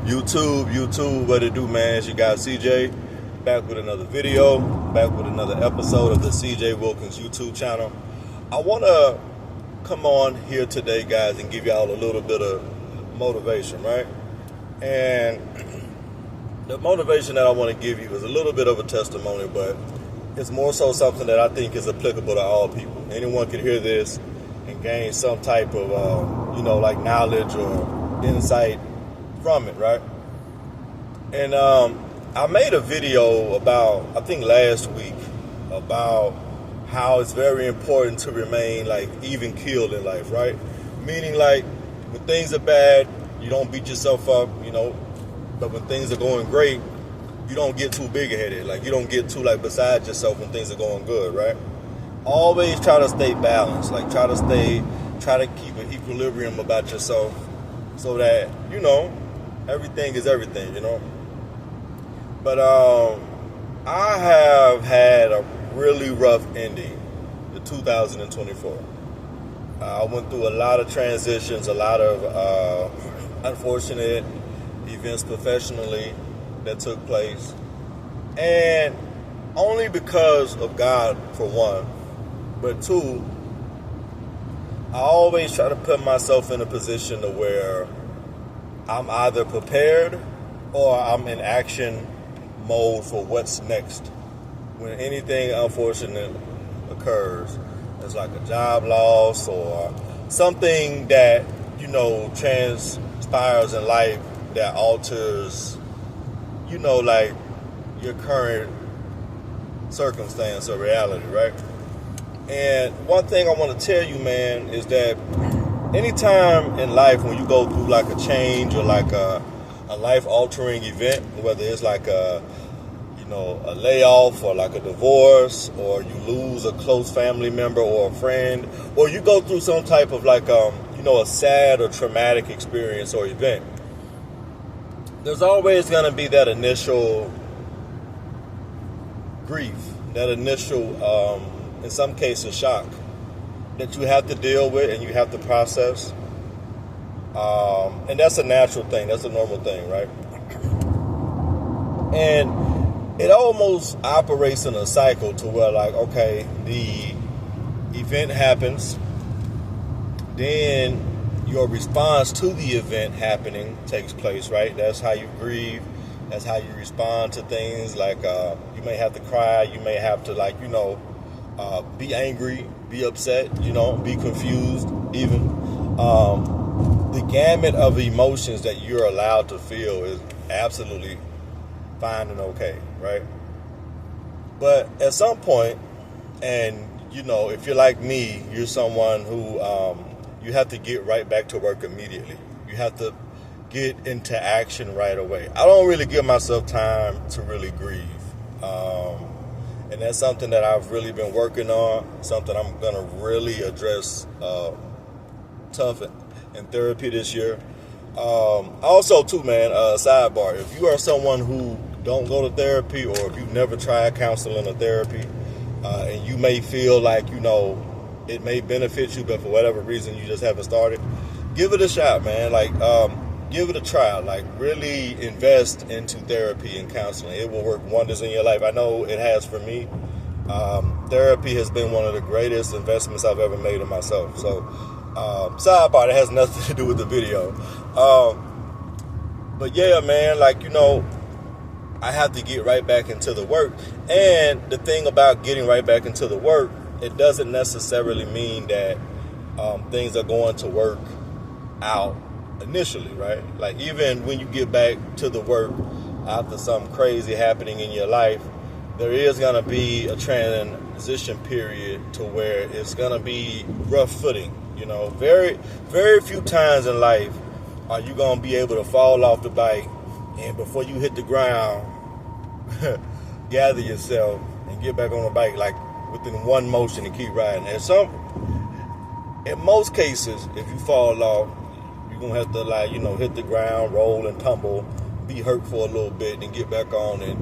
YouTube, what it do, man? It's your guy CJ, back with another video, back with another episode of the CJ Wilkins YouTube channel. I want to come on here today, guys, and give y'all a little bit of motivation, right? And the motivation that I want to give you is a little bit of a testimony, but it's more so something that I think is applicable to all people. Anyone can hear this and gain some type of, like knowledge or insight from it, right? And I made a video about, I think last week, about how it's very important to remain like even keeled in life, right? Meaning like when things are bad, you don't beat yourself up, but when things are going great, you don't get too big headed. Like you don't get too like beside yourself when things are going good, right? Always try to stay balanced, like try to keep an equilibrium about yourself so that, everything is everything, But I have had a really rough ending to 2024. I went through a lot of transitions, a lot of unfortunate events professionally that took place. And only because of God, for one, but two, I always try to put myself in a position to where I'm either prepared or I'm in action mode for what's next. When anything unfortunate occurs, it's like a job loss or something that, transpires in life that alters, like your current circumstance or reality, right? And one thing I want to tell you, man, is that anytime in life when you go through like a change or like a life-altering event, whether it's like a layoff or like a divorce, or you lose a close family member or a friend, or you go through some type of like, a sad or traumatic experience or event, there's always going to be that initial grief, that initial, in some cases, shock that you have to deal with and you have to process. And that's a natural thing. That's a normal thing, right? And it almost operates in a cycle to where, like, okay, the event happens, then your response to the event happening takes place, right? That's how you grieve. That's how you respond to things. Like, you may have to cry. You may have to, like, be angry, be upset, be confused, even. The gamut of emotions that you're allowed to feel is absolutely fine and okay, right? But at some point, and, if you're like me, you're someone who you have to get right back to work immediately. You have to get into action right away. I don't really give myself time to really grieve. And that's something that I've really been working on, something I'm going to really address tough in therapy this year. Also, too, man, sidebar, if you are someone who don't go to therapy, or if you've never tried counseling or therapy, and you may feel like, it may benefit you, but for whatever reason you just haven't started, give it a shot, man. Like, give it a try. Like, really invest into therapy and counseling. It will work wonders in your life. I know it has for me. Therapy has been one of the greatest investments I've ever made in myself. So, sidebar, that has nothing to do with the video. But yeah, man, like, I have to get right back into the work. And the thing about getting right back into the work, it doesn't necessarily mean that things are going to work out initially, right? Like, even when you get back to the work after something crazy happening in your life, there is going to be a transition period to where it's going to be rough footing. Very, very few times in life are you going to be able to fall off the bike and before you hit the ground, gather yourself and get back on the bike like within one motion and keep riding. In most cases, if you fall off, you're going to have to hit the ground, roll and tumble, be hurt for a little bit, and get back on and,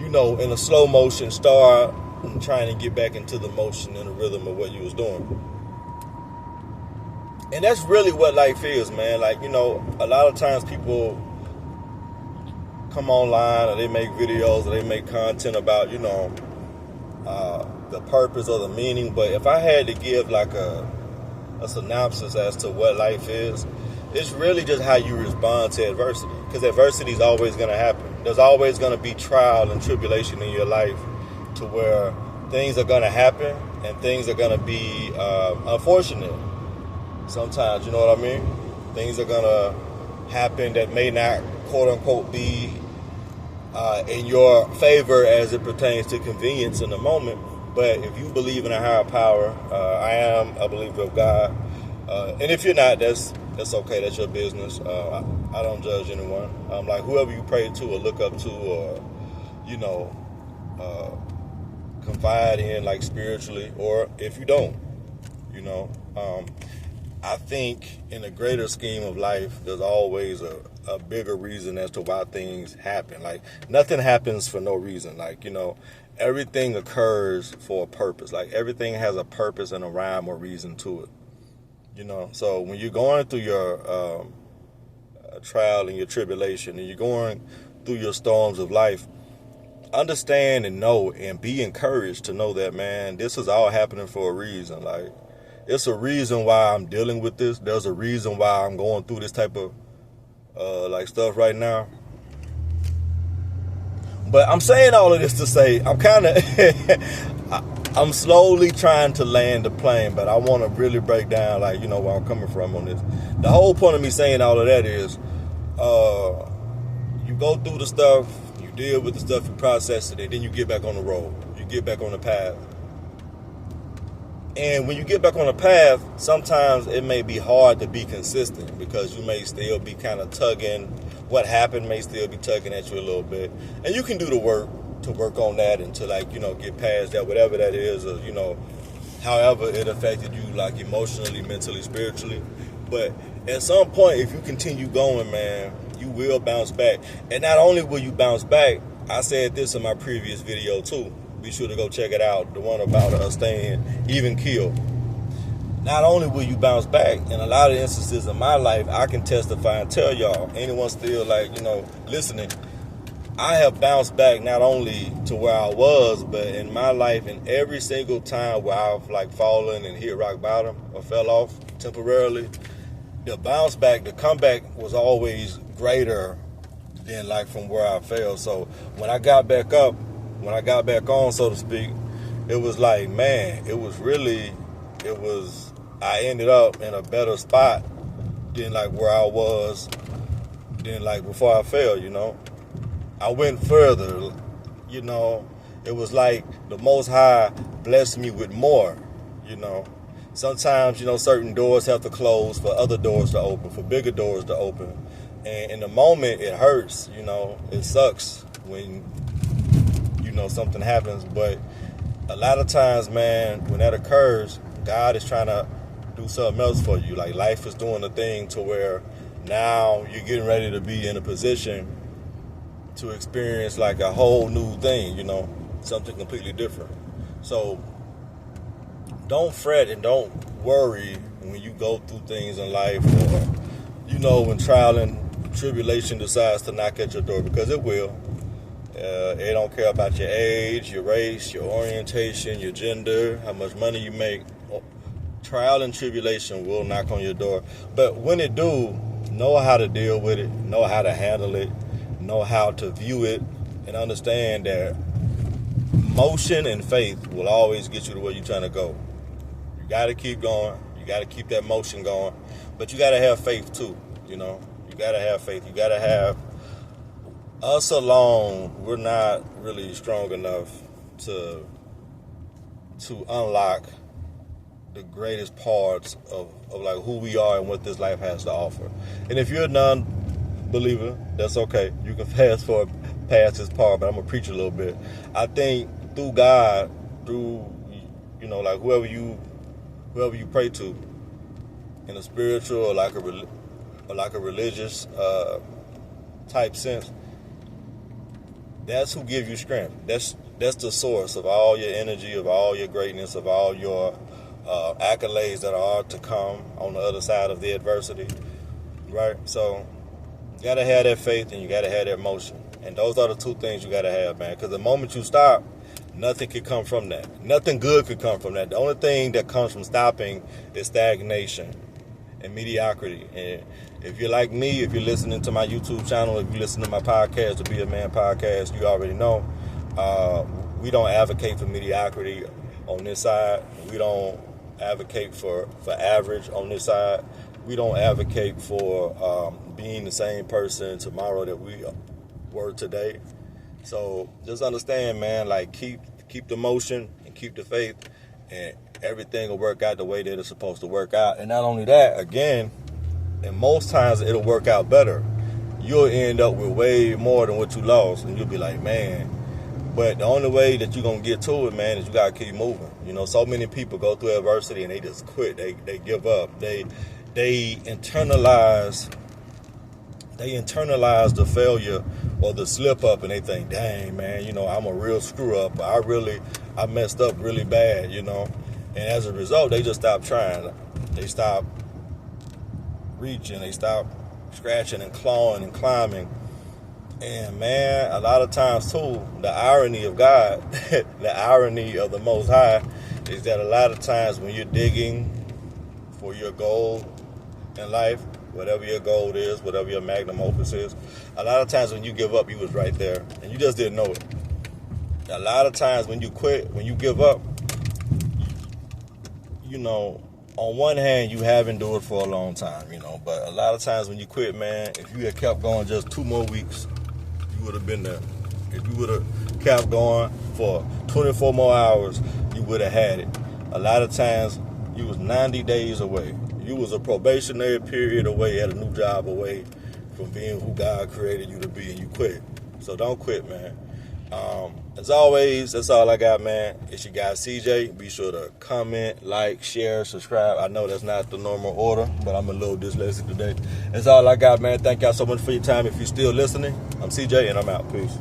in a slow motion, start trying to get back into the motion and the rhythm of what you was doing. And that's really what life is, man. Like, a lot of times people come online or they make videos or they make content about, the purpose or the meaning. But if I had to give like a synopsis as to what life is, it's really just how you respond to adversity. Because adversity is always going to happen. There's always going to be trial and tribulation in your life to where things are going to happen and things are going to be unfortunate. Sometimes, you know what I mean? Things are going to happen that may not, quote unquote, be in your favor as it pertains to convenience in the moment. But if you believe in a higher power, I am a believer of God. And if you're not, that's okay. That's your business. I don't judge anyone. Like whoever you pray to or look up to or, confide in like spiritually, or if you don't, I think in the greater scheme of life, there's always a bigger reason as to why things happen. Like nothing happens for no reason. Like, everything occurs for a purpose. Like everything has a purpose and a rhyme or reason to it. So when you're going through your trial and your tribulation and you're going through your storms of life, understand and know and be encouraged to know that, man, this is all happening for a reason. Like, it's a reason why I'm dealing with this. There's a reason why I'm going through this type of stuff right now. But I'm saying all of this to say I'm slowly trying to land the plane, but I want to really break down where I'm coming from on this. The whole point of me saying all of that is you go through the stuff, you deal with the stuff, you process it, and then you get back on the road. You get back on the path. And when you get back on the path, sometimes it may be hard to be consistent because you may still be kind of tugging. What happened may still be tugging at you a little bit. And you can do the work to work on that and to get past that, whatever that is, or, however it affected you, like emotionally, mentally, spiritually. But at some point, if you continue going, man, you will bounce back. And not only will you bounce back, I said this in my previous video too. Be sure to go check it out, the one about staying even keel. Not only will you bounce back, in a lot of instances in my life, I can testify and tell y'all, anyone still listening, I have bounced back not only to where I was, but in my life, in every single time where I've fallen and hit rock bottom or fell off temporarily, the bounce back, the comeback was always greater than from where I fell. So when I got back up, when I got back on, so to speak, it was I ended up in a better spot than where I was than before I fell, I went further, it was the Most High blessed me with more, Sometimes, certain doors have to close for other doors to open, for bigger doors to open. And in the moment, it hurts, it sucks when, something happens. But a lot of times, man, when that occurs, God is trying to do something else for you. Life is doing a thing to where now you're getting ready to be in a position to experience a whole new thing, something completely different. So don't fret and don't worry when you go through things in life or, when trial and tribulation decides to knock at your door, because it will. It don't care about your age, your race, your orientation, your gender, how much money you make. Trial and tribulation will knock on your door. But when it do, know how to deal with it, know how to handle it, know how to view it, and understand that motion and faith will always get you to where you're trying to go. You got to keep going. You got to keep that motion going. But you got to have faith too, You got to have faith. You got to have... Us alone, we're not really strong enough to unlock the greatest parts of who we are and what this life has to offer. And if you're a non-believer, that's okay. You can fast forward past this part, but I'm gonna preach a little bit. I think through God, through whoever you pray to, in a spiritual or a religious type sense, that's who gives you strength. That's the source of all your energy, of all your greatness, of all your accolades that are to come on the other side of the adversity, right? So you got to have that faith and you got to have that motion. And those are the two things you got to have, man. Because the moment you stop, nothing can come from that. Nothing good could come from that. The only thing that comes from stopping is stagnation and mediocrity. And if you're like me, if you're listening to my YouTube channel, if you listen to my podcast, the Be a Man podcast, you already know we don't advocate for mediocrity on this side. We don't advocate for average on this side. We don't advocate for being the same person tomorrow that we were today. So just understand, man, like keep the motion and keep the faith, and everything will work out the way that it's supposed to work out. And not only that, again, and most times it'll work out better. You'll end up with way more than what you lost, and you'll be like, man. But the only way that you're going to get to it, man, is you got to keep moving. You know, so many people go through adversity and they just quit. They give up. They internalize the failure or the slip up, and they think, dang, man, you know, I'm a real screw up. I messed up really bad, you know. And as a result, they just stop trying. They stop reaching. They stop scratching and clawing and climbing. And, man, a lot of times, too, the irony of God, the irony of the Most High, is that a lot of times when you're digging for your goal in life, whatever your goal is, whatever your magnum opus is, a lot of times when you give up, you was right there, and you just didn't know it. A lot of times when you quit, when you give up, you know, on one hand, you haven't done it for a long time, you know, but a lot of times when you quit, man, if you had kept going just 2 more weeks, you would have been there. If you would have kept going for 24 more hours, you would have had it. A lot of times, you was 90 days away. You was a probationary period away, had a new job away from being who God created you to be, and you quit. So don't quit, man. As always, that's all I got, man. It's your guy, CJ. Be sure to comment, like, share, subscribe. I know that's not the normal order, but I'm a little dyslexic today. That's all I got, man. Thank y'all so much for your time. If you're still listening, I'm CJ, and I'm out. Peace.